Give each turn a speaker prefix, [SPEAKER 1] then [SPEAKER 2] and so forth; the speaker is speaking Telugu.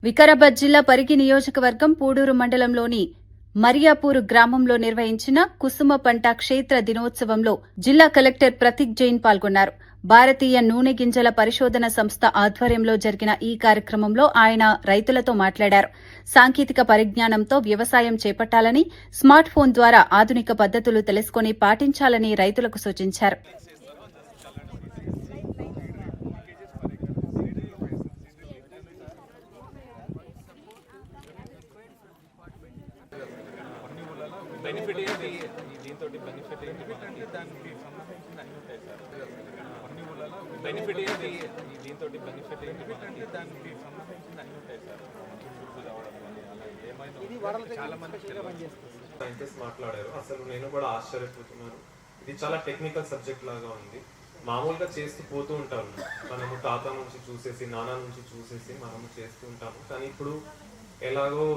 [SPEAKER 1] వికారాబాద్ జిల్లా పరిగి నియోజకవర్గం పూడూరు మండలంలోని మరియాపూర్ గ్రామంలో నిర్వహించిన కుసుమ పంట క్షేత్ర దినోత్సవంలో జిల్లా కలెక్టర్ ప్రతీక్ జైన్ పాల్గొన్నారు. భారతీయ నూనె గింజల పరిశోధన సంస్థ ఆధ్వర్యంలో జరిగిన ఈ కార్యక్రమంలో ఆయన రైతులతో మాట్లాడారు. సాంకేతిక పరిజ్ఞానంతో వ్యవసాయం చేపట్టాలని, స్మార్ట్ ఫోన్ ద్వారా ఆధునిక పద్దతులు తెలుసుకుని పాటించాలని రైతులకు సూచించారు.
[SPEAKER 2] బెనిఫిట్ ఏంటి దీంతో బెనిఫిట్ ఏంటి దానికి సంబంధించిన అన్ని ఉంటాయి సార్. అన్ని ఊళ్ళలో బెనిఫిట్ ఏంటి దీంతో బెనిఫిట్ ఏంటి దానికి సంబంధించిన అన్ని ఉంటాయి సార్. రావడం కానీ అలా ఏమైనా చాలా మంది
[SPEAKER 3] సైంటిస్ట్ మాట్లాడారు. అసలు నేను కూడా ఆశ్చర్యపోతున్నాను. ఇది చాలా టెక్నికల్ సబ్జెక్ట్ లాగా ఉంది. మామూలుగా చేస్తూ పోతూ ఉంటాము, మనము తాత నుంచి చూసేసి నాన్న నుంచి చూసేసి మనము చేస్తూ ఉంటాము. కానీ ఇప్పుడు ఎలాగో